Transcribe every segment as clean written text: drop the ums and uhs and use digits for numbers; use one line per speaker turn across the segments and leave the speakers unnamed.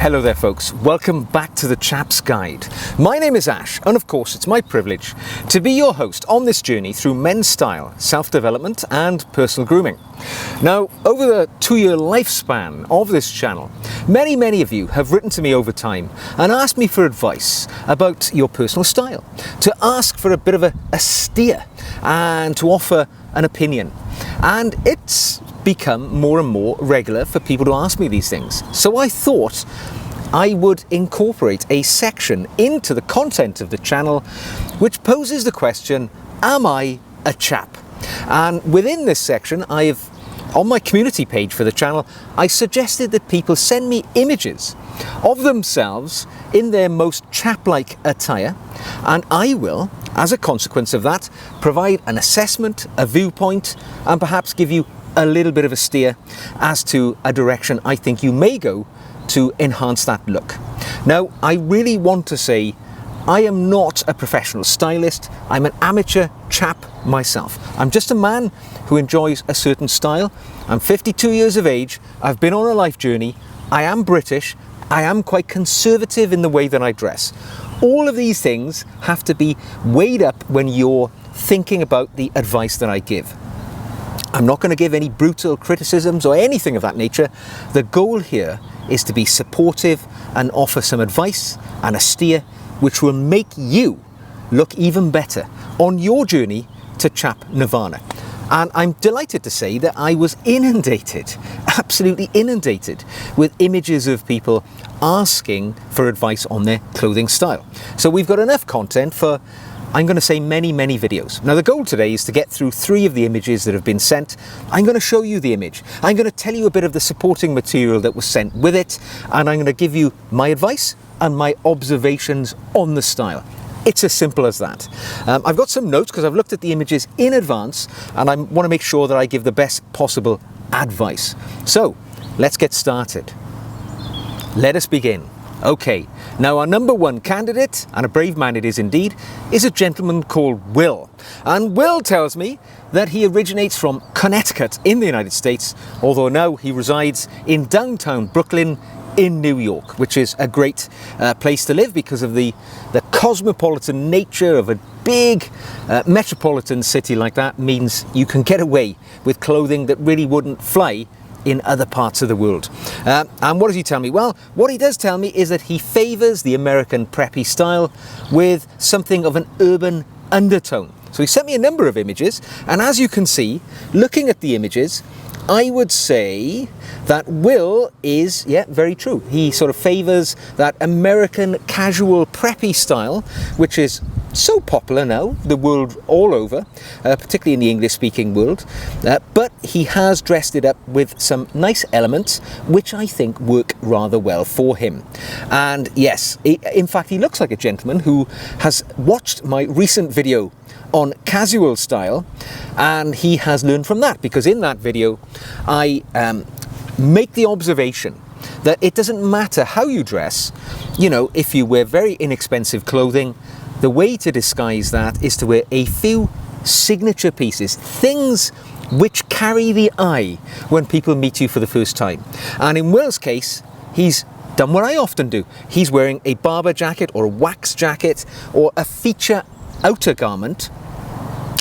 Hello there folks, welcome back to the Chap's Guide. My name is Ash, and of course it's my privilege to be your host on this journey through men's style, self-development and personal grooming. Now, over the 2-year lifespan of this channel, many of you have written to me over time and asked me for advice about your personal style, to ask for a bit of a steer and to offer an opinion. And it's become more and more regular for people to ask me these things. So I thought I would incorporate a section into the content of the channel which poses the question, am I a chap? And within this section, on my community page for the channel, I suggested that people send me images of themselves in their most chap-like attire, and I will, as a consequence of that, provide an assessment, a viewpoint, and perhaps give you a little bit of a steer as to a direction I think you may go to enhance that look. Now, I really want to say I am not a professional stylist. I'm an amateur chap myself. I'm just a man who enjoys a certain style. I'm 52 years of age. I've been on a life journey. I am British. I am quite conservative in the way that I dress. All of these things have to be weighed up when you're thinking about the advice that I give. I'm not going to give any brutal criticisms or anything of that nature. The goal here is to be supportive and offer some advice and a steer which will make you look even better on your journey to chap nirvana. And I'm delighted to say that I was inundated, absolutely inundated, with images of people asking for advice on their clothing style. So we've got enough content for, I'm going to say, many videos. Now the goal today is to get through 3 of the images that have been sent. I'm going to show you the image. I'm going to tell you a bit of the supporting material that was sent with it, and I'm going to give you my advice and my observations on the style. It's as simple as that. I've got some notes because I've looked at the images in advance and I want to make sure that I give the best possible advice. So let's get started. Let us begin. Okay, now our number 1 candidate, and a brave man it is indeed, is a gentleman called Will. And Will tells me that he originates from Connecticut in the United States, although now he resides in downtown Brooklyn in New York, which is a great place to live because of the cosmopolitan nature of a big metropolitan city like that. Means you can get away with clothing that really wouldn't fly in other parts of the world. And what does he tell me? Well, what he does tell me is that he favours the American preppy style with something of an urban undertone. So he sent me a number of images, and as you can see, looking at the images, I would say that Will is, very true. He sort of favours that American casual preppy style, which is so popular now, the world all over, particularly in the English-speaking world. But he has dressed it up with some nice elements, which I think work rather well for him. And yes, in fact, he looks like a gentleman who has watched my recent video on casual style, and he has learned from that, because in that video I make the observation that it doesn't matter how you dress. You know, if you wear very inexpensive clothing, the way to disguise that is to wear a few signature pieces, things which carry the eye when people meet you for the first time. And in Will's case, he's done what I often do. He's wearing a barber jacket or a wax jacket or a feature outer garment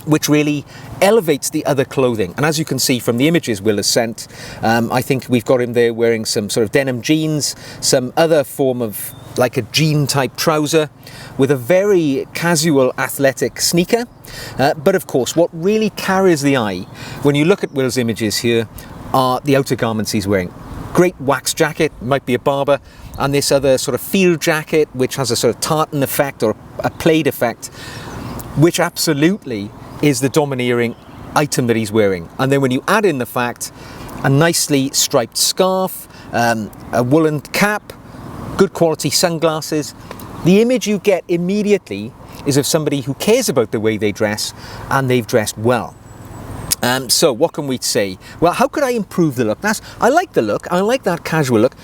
which really elevates the other clothing. And as you can see from the images Will has sent, I think we've got him there wearing some sort of denim jeans, some other form of like a jean type trouser with a very casual athletic sneaker. But of course, what really carries the eye when you look at Will's images here are the outer garments he's wearing. Great wax jacket, might be a barber, and this other sort of field jacket which has a sort of tartan effect or a plaid effect, which absolutely is the domineering item that he's wearing. And then when you add in the fact a nicely striped scarf, a woolen cap, good quality sunglasses, the image you get immediately is of somebody who cares about the way they dress, and they've dressed well. So what can we say? Well, how could I improve the look? I like the look, I like that casual look.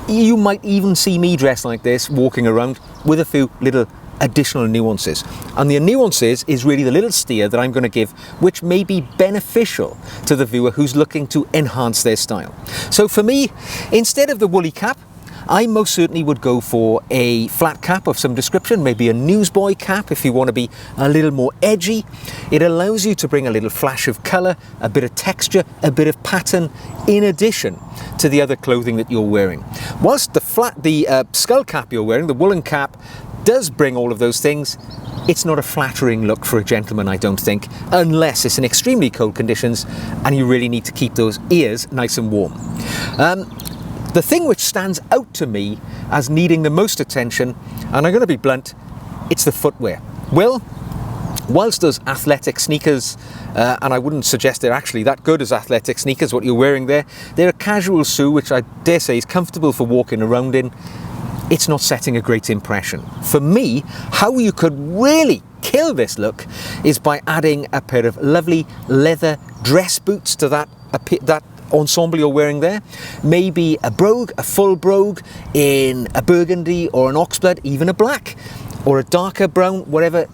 You might even see me dressed like this walking around with a few little additional nuances, and the nuances is really the little steer that I'm going to give, which may be beneficial to the viewer who's looking to enhance their style. So for me, instead of the woolly cap, I most certainly would go for a flat cap of some description, maybe a newsboy cap if you want to be a little more edgy. It allows you to bring a little flash of colour, a bit of texture, a bit of pattern, in addition to the other clothing that you're wearing. Whilst the skull cap you're wearing, the woolen cap, does bring all of those things, it's not a flattering look for a gentleman, I don't think, unless it's in extremely cold conditions and you really need to keep those ears nice and warm. The thing which stands out to me as needing the most attention, and I'm going to be blunt, it's the footwear. Whilst those athletic sneakers, and I wouldn't suggest they're actually that good as athletic sneakers, what you're wearing there, they're a casual shoe which I dare say is comfortable for walking around in. It's not setting a great impression. For me, how you could really kill this look is by adding a pair of lovely leather dress boots to that ensemble you're wearing there. Maybe a brogue, a full brogue in a burgundy or an oxblood, even a black or a darker brown, whatever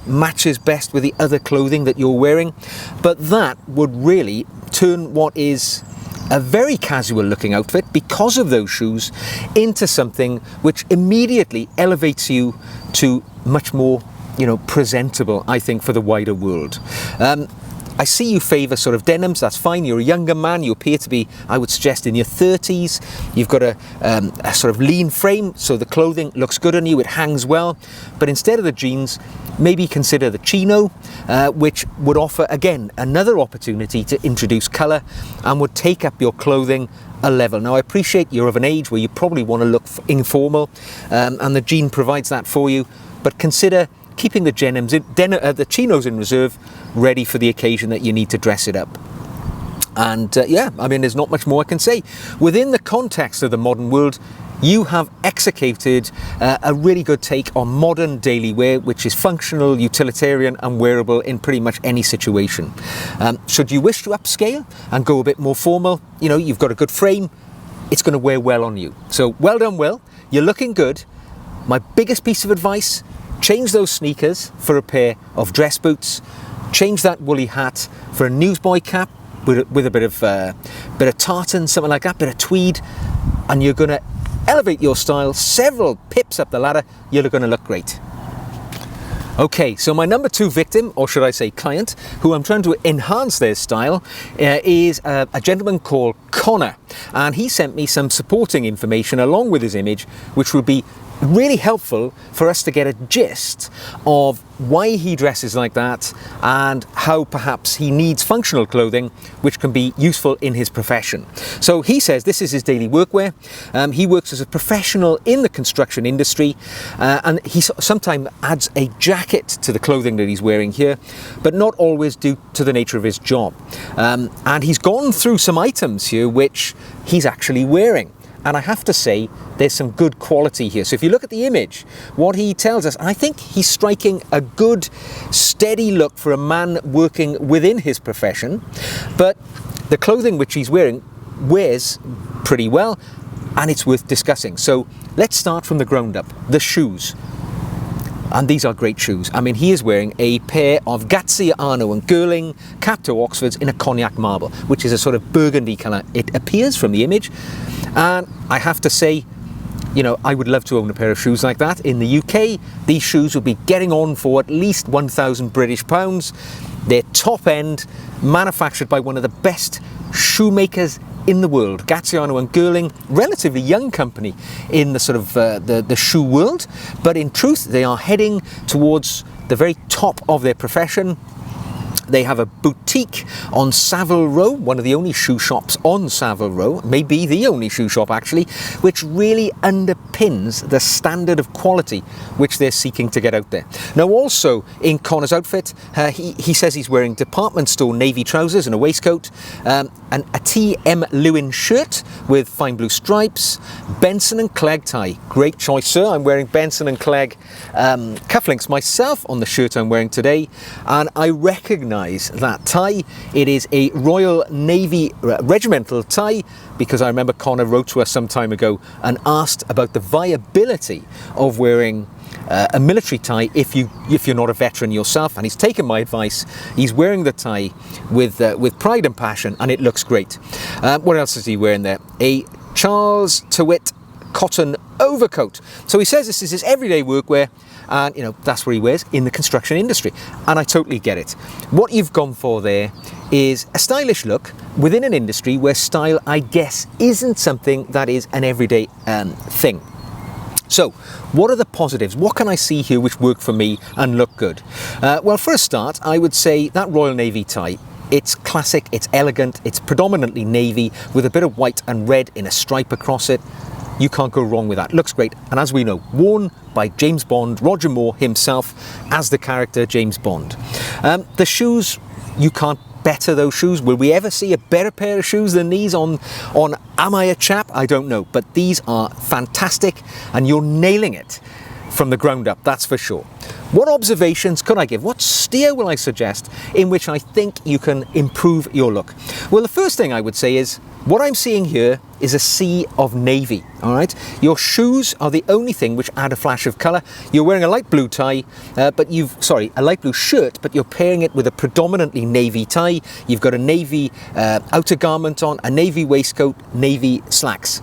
matches best with the other clothing that you're wearing. But that would really turn what is a very casual looking outfit, because of those shoes, into something which immediately elevates you to much more, presentable, I think, for the wider world. I see you favour sort of denims, that's fine. You're a younger man, you appear to be, I would suggest, in your 30s. You've got a sort of lean frame, so the clothing looks good on you, it hangs well. But instead of the jeans, maybe consider the chino, which would offer, again, another opportunity to introduce colour and would take up your clothing a level. Now, I appreciate you're of an age where you probably want to look informal, and the jean provides that for you, but consider keeping the the chinos in reserve, ready for the occasion that you need to dress it up. And there's not much more I can say. Within the context of the modern world, you have executed a really good take on modern daily wear, which is functional, utilitarian and wearable in pretty much any situation. Should you wish to upscale and go a bit more formal, you've got a good frame, it's going to wear well on you. So well done, Will. You're looking good. My biggest piece of advice: change those sneakers for a pair of dress boots. Change that woolly hat for a newsboy cap with a bit of tartan, something like that, bit of tweed, and you're going to elevate your style several pips up the ladder. You're going to look great. Okay, so my number 2 victim, or should I say client, who I'm trying to enhance their style, is a gentleman called Connor, and he sent me some supporting information along with his image, which would be really helpful for us to get a gist of why he dresses like that and how perhaps he needs functional clothing which can be useful in his profession. So he says this is his daily workwear. He works as a professional in the construction industry, and he sometimes adds a jacket to the clothing that he's wearing here, but not always due to the nature of his job. And he's gone through some items here which he's actually wearing. And I have to say, there's some good quality here. So if you look at the image, what he tells us, I think he's striking a good, steady look for a man working within his profession. But the clothing which he's wearing wears pretty well, and it's worth discussing. So let's start from the ground up. The shoes. And these are great shoes. I mean, he is wearing a pair of Gaziano and Girling Capto Oxfords in a cognac marble, which is a sort of burgundy colour. It appears from the image. And I have to say, I would love to own a pair of shoes like that. In the UK, these shoes will be getting on for at least 1,000 British pounds. They're top end, manufactured by one of the best shoemakers in the world. Gaziano and Girling, relatively young company in the sort of the shoe world, but in truth they are heading towards the very top of their profession. They have a boutique on Savile Row, one of the only shoe shops on Savile Row, maybe the only shoe shop actually, which really underpins the standard of quality which they're seeking to get out there. Now also in Connor's outfit, he says he's wearing department store navy trousers and a waistcoat, and a T.M. Lewin shirt with fine blue stripes, Benson & Clegg tie. Great choice, sir. I'm wearing Benson & Clegg cufflinks myself on the shirt I'm wearing today, and I recognise that tie. It is a Royal Navy regimental tie, because I remember Connor wrote to us some time ago and asked about the viability of wearing a military tie if you're not a veteran yourself, and he's taken my advice. He's wearing the tie with pride and passion, and it looks great. What else is he wearing there? A Charles Tyrwhitt cotton overcoat. So he says this is his everyday workwear, and that's what he wears in the construction industry, and I totally get it. What you've gone for there is a stylish look within an industry where style, I guess, isn't something that is an everyday thing. So, what are the positives? What can I see here which work for me and look good? Well, for a start, I would say that Royal Navy tie. It's classic, it's elegant, it's predominantly navy with a bit of white and red in a stripe across it. You can't go wrong with that. Looks great. And as we know, worn by James Bond, Roger Moore himself as the character James Bond. The shoes, you can't better those shoes. Will we ever see a better pair of shoes than these on Am I a Chap? I don't know, but these are fantastic and you're nailing it from the ground up, that's for sure. What observations could I give? What steer will I suggest in which I think you can improve your look? Well, the first thing I would say is what I'm seeing here is a sea of navy, all right? Your shoes are the only thing which add a flash of colour. You're wearing a light blue tie, a light blue shirt, but you're pairing it with a predominantly navy tie. You've got a navy outer garment on, a navy waistcoat, navy slacks.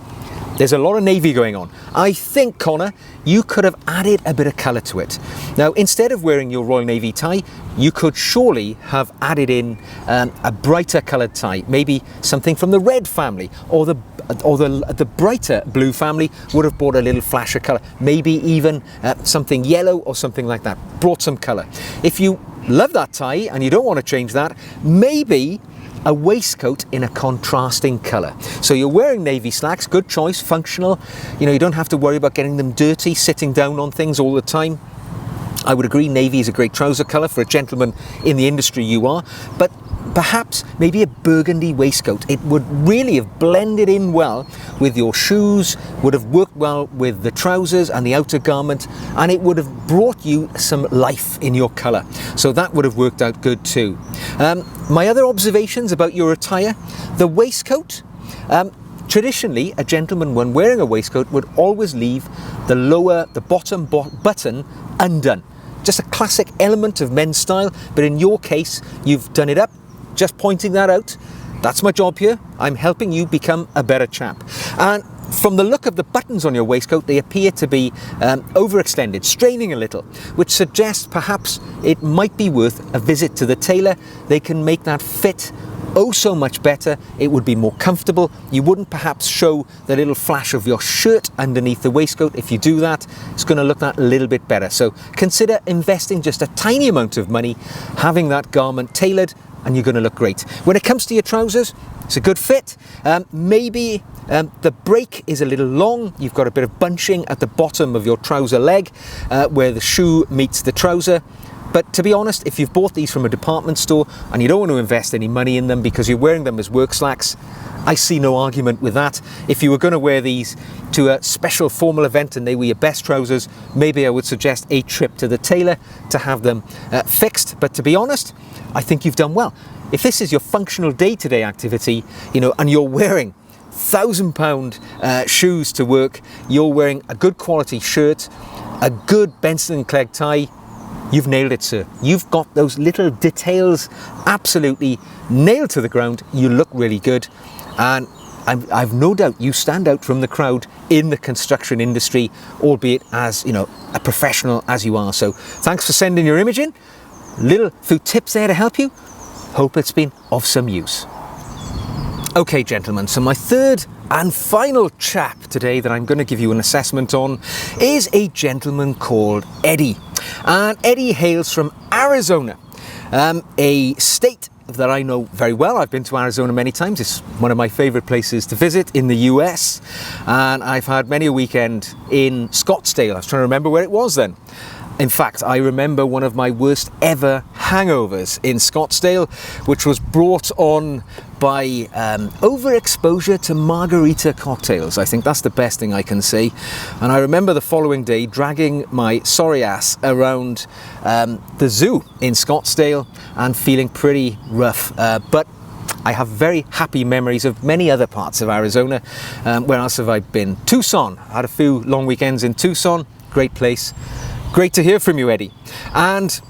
There's a lot of navy going on. I think, Connor, you could have added a bit of colour to it. Now, instead of wearing your Royal Navy tie, you could surely have added in a brighter coloured tie, maybe something from the red family, or the brighter blue family would have brought a little flash of colour, maybe even something yellow or something like that, brought some colour. If you love that tie and you don't want to change that, maybe a waistcoat in a contrasting colour. So you're wearing navy slacks, good choice, functional. You don't have to worry about getting them dirty, sitting down on things all the time. I would agree navy is a great trouser colour for a gentleman in the industry you are, but perhaps maybe a burgundy waistcoat. It would really have blended in well with your shoes, would have worked well with the trousers and the outer garment, and it would have brought you some life in your colour. So that would have worked out good too. My other observations about your attire, the waistcoat. Traditionally, a gentleman when wearing a waistcoat would always leave the bottom button undone. Just a classic element of men's style, but in your case, you've done it up. Just pointing that out. That's my job here. I'm helping you become a better chap. And from the look of the buttons on your waistcoat, they appear to be overextended, straining a little, which suggests perhaps it might be worth a visit to the tailor. They can make that fit oh so much better. It would be more comfortable. You wouldn't perhaps show the little flash of your shirt underneath the waistcoat. If you do that, it's going to look that little bit better. So consider investing just a tiny amount of money, having that garment tailored, and you're going to look great. When it comes to your trousers, it's a good fit. Maybe the break is a little long. You've got a bit of bunching at the bottom of your trouser leg where the shoe meets the trouser. But to be honest, if you've bought these from a department store and you don't want to invest any money in them because you're wearing them as work slacks, I see no argument with that. If you were going to wear these to a special formal event and they were your best trousers, maybe I would suggest a trip to the tailor to have them fixed. But to be honest, I think you've done well. If this is your functional day-to-day activity, and you're wearing £1,000 shoes to work, you're wearing a good quality shirt, a good Benson & Clegg tie, you've nailed it, sir. You've got those little details absolutely nailed to the ground. You look really good, and I've no doubt you stand out from the crowd in the construction industry, albeit as a professional as you are. So thanks for sending your image in. Little few tips there to help you. Hope it's been of some use. Okay, gentlemen, so my third and final chap today that I'm going to give you an assessment on is a gentleman called Eddie. And Eddie hails from Arizona, a state that I know very well. I've been to Arizona many times. It's one of my favorite places to visit in the US. And I've had many a weekend in Scottsdale. I was trying to remember where it was then. In fact, I remember one of my worst ever hangovers in Scottsdale, which was brought on by overexposure to margarita cocktails. I think that's the best thing I can say. And I remember the following day dragging my sorry ass around the zoo in Scottsdale and feeling pretty rough. But I have very happy memories of many other parts of Arizona. Where else have I been? Tucson. I had a few long weekends in Tucson. Great place. Great to hear from you, Eddie. And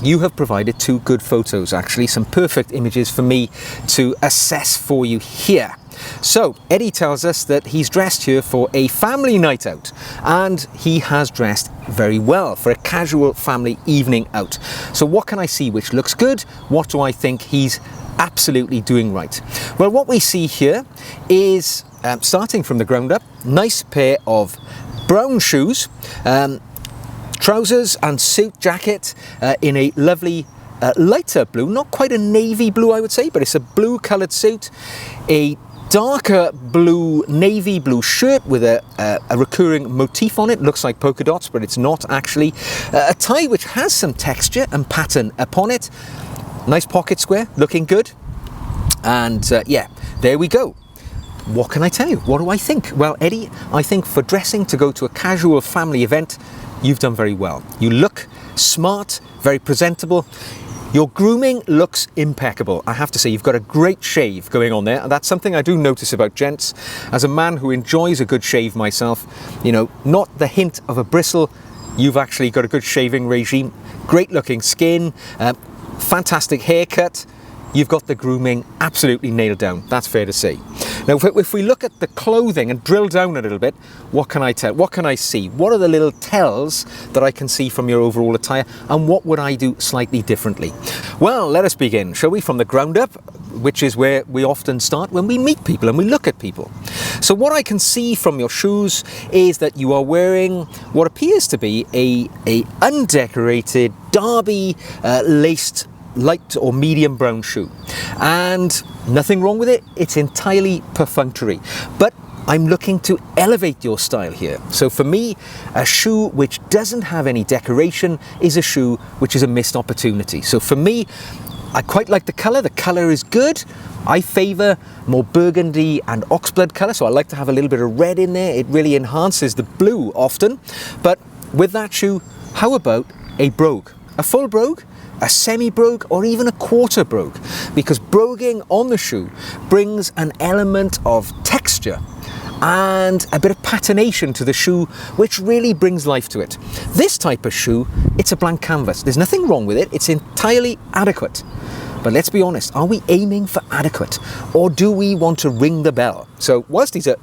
you have provided two good photos, actually, some perfect images for me to assess for you here. So Eddie tells us that he's dressed here for a family night out, and he has dressed very well for a casual family evening out. So what can I see which looks good? What do I think he's absolutely doing right? Well, what we see here is, starting from the ground up, nice pair of brown shoes, trousers and suit jacket in a lovely lighter blue, not quite a navy blue I would say, but it's a blue coloured suit, a darker blue, navy blue shirt with a recurring motif on it. Looks like polka dots, but it's not actually. A tie which has some texture and pattern upon it. Nice pocket square, looking good. And yeah, there we go. What can I tell you? What do I think? Well, Eddie, I think for dressing to go to a casual family event, you've done very well. You look smart, very presentable. Your grooming looks impeccable. I have to say, you've got a great shave going on there. And that's something I do notice about gents. As a man who enjoys a good shave myself, you know, not the hint of a bristle, you've actually got a good shaving regime. Great looking skin, fantastic haircut. You've got the grooming absolutely nailed down. That's fair to say. Now, if we look at the clothing and drill down a little bit, what can I tell? What can I see? What are the little tells that I can see from your overall attire, and what would I do slightly differently? Well, let us begin, shall we, from the ground up, which is where we often start when we meet people and we look at people. So what I can see from your shoes is that you are wearing what appears to be a undecorated derby laced light or medium brown shoe, and nothing wrong with it. It's entirely perfunctory, but I'm looking to elevate your style here. So for me, a shoe which doesn't have any decoration is a shoe which is a missed opportunity. So for me, I quite like the colour. The colour is good. I favour more burgundy and oxblood colour, so I like to have a little bit of red in there. It really enhances the blue often. But with that shoe, how about a brogue? A full brogue? A semi-brogue, or even a quarter brogue, because broguing on the shoe brings an element of texture and a bit of patination to the shoe, which really brings life to it. This type of shoe, it's a blank canvas. There's nothing wrong with it. It's entirely adequate. But let's be honest, are we aiming for adequate, or do we want to ring the bell? So whilst these are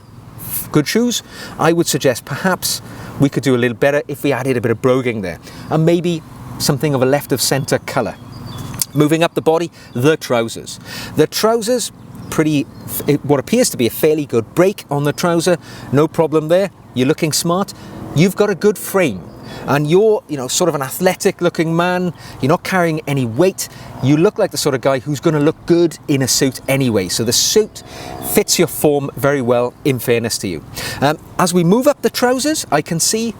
good shoes, I would suggest perhaps we could do a little better if we added a bit of broguing there, and maybe something of a left of centre colour. Moving up the body, the trousers. The trousers, what appears to be a fairly good break on the trouser, no problem there. You're looking smart. You've got a good frame, and you're, you know, sort of an athletic looking man. You're not carrying any weight. You look like the sort of guy who's going to look good in a suit anyway. So the suit fits your form very well, in fairness to you. As we move up the trousers, I can see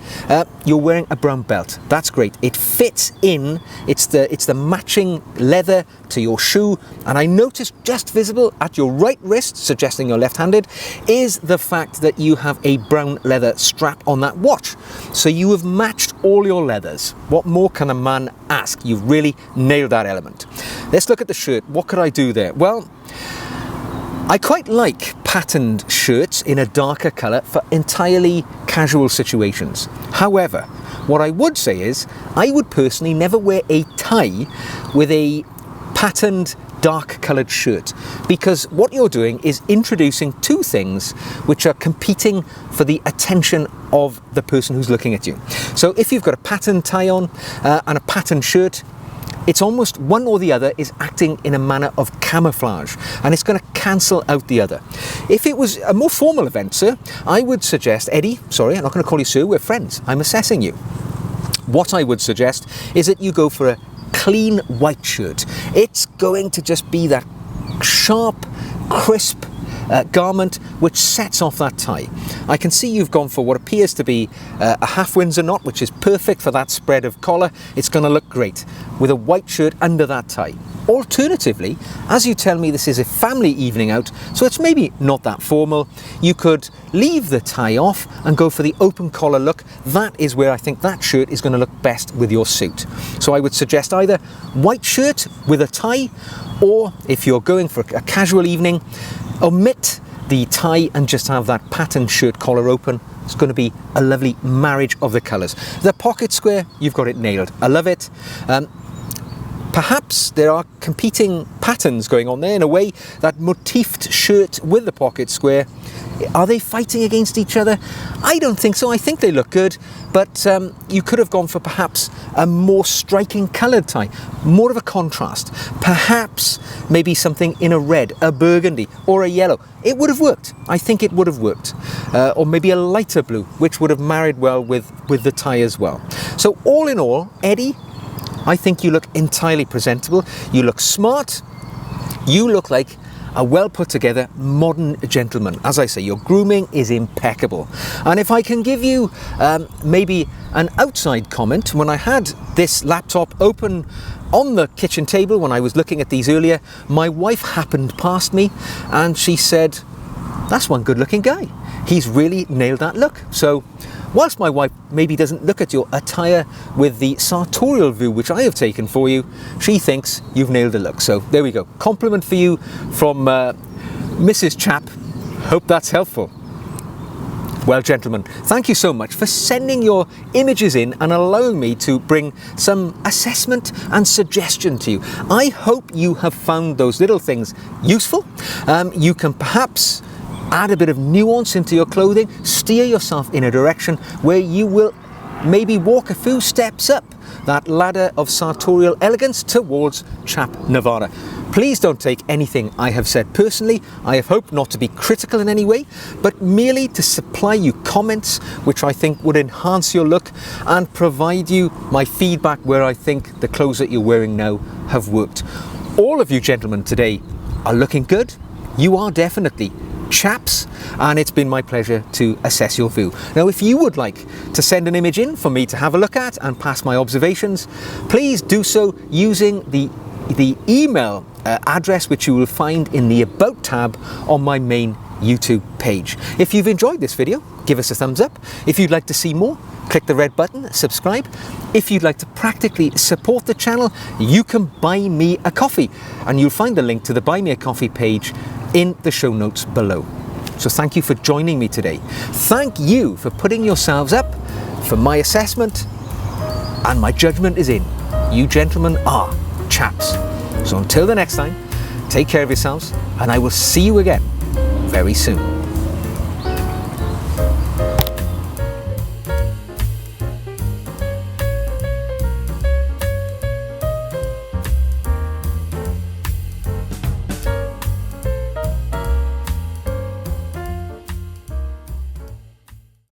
you're wearing a brown belt. That's great. It fits in. It's the matching leather to your shoe. And I noticed just visible at your right wrist, suggesting you're left-handed, is the fact that you have a brown leather strap on that watch. So you have matched all your leathers. What more can a man ask? You've really nailed that element. Let's look at the shirt. What could I do there? Well, I quite like patterned shirts in a darker colour for entirely casual situations. However, what I would say is I would personally never wear a tie with a patterned dark coloured shirt, because what you're doing is introducing two things which are competing for the attention of the person who's looking at you. So if you've got a patterned tie on and a patterned shirt, it's almost one or the other is acting in a manner of camouflage, and it's going to cancel out the other. If it was a more formal event, sir, I would suggest, Eddie, sorry, I'm not going to call you sir, we're friends, I'm assessing you. What I would suggest is that you go for a clean white shirt. It's going to just be that sharp, crisp garment which sets off that tie. I can see you've gone for what appears to be a half Windsor knot, which is perfect for that spread of collar. It's going to look great with a white shirt under that tie. Alternatively, as you tell me, this is a family evening out, so it's maybe not that formal, you could leave the tie off and go for the open collar look. That is where I think that shirt is going to look best with your suit. So I would suggest either white shirt with a tie, or if you're going for a casual evening, omit the tie and just have that patterned shirt collar open. It's going to be a lovely marriage of the colours. The pocket square, you've got it nailed. I love it. Perhaps there are competing patterns going on there in a way. That motifed shirt with the pocket square, are they fighting against each other? I don't think so. I think they look good, but you could have gone for perhaps a more striking coloured tie, more of a contrast. Perhaps maybe something in a red, a burgundy or a yellow. It would have worked. I think it would have worked. Or maybe a lighter blue, which would have married well with the tie as well. So all in all, Eddie, I think you look entirely presentable. You look smart. You look like a well put together modern gentleman. As I say, your grooming is impeccable. And if I can give you maybe an outside comment, when I had this laptop open on the kitchen table when I was looking at these earlier, my wife happened past me and she said, "That's one good looking guy. He's really nailed that look." So whilst my wife maybe doesn't look at your attire with the sartorial view which I have taken for you, she thinks you've nailed the look. So there we go. Compliment for you from Mrs. Chap. Hope that's helpful. Well, gentlemen, thank you so much for sending your images in and allowing me to bring some assessment and suggestion to you. I hope you have found those little things useful. You can perhaps add a bit of nuance into your clothing, steer yourself in a direction where you will maybe walk a few steps up that ladder of sartorial elegance towards Chap Nevada. Please don't take anything I have said personally. I have hoped not to be critical in any way, but merely to supply you comments which I think would enhance your look and provide you my feedback where I think the clothes that you're wearing now have worked. All of you gentlemen today are looking good. You are definitely chaps, and it's been my pleasure to assess your view. Now, if you would like to send an image in for me to have a look at and pass my observations, please do so using the email address which you will find in the About tab on my main YouTube page. If you've enjoyed this video, give us a thumbs up. If you'd like to see more, click the red button, subscribe. If you'd like to practically support the channel, you can buy me a coffee, and you'll find the link to the Buy Me a Coffee page in the show notes below. So thank you for joining me today. Thank you for putting yourselves up for my assessment, and my judgment is in. You gentlemen are chaps. So until the next time, take care of yourselves, and I will see you again very soon.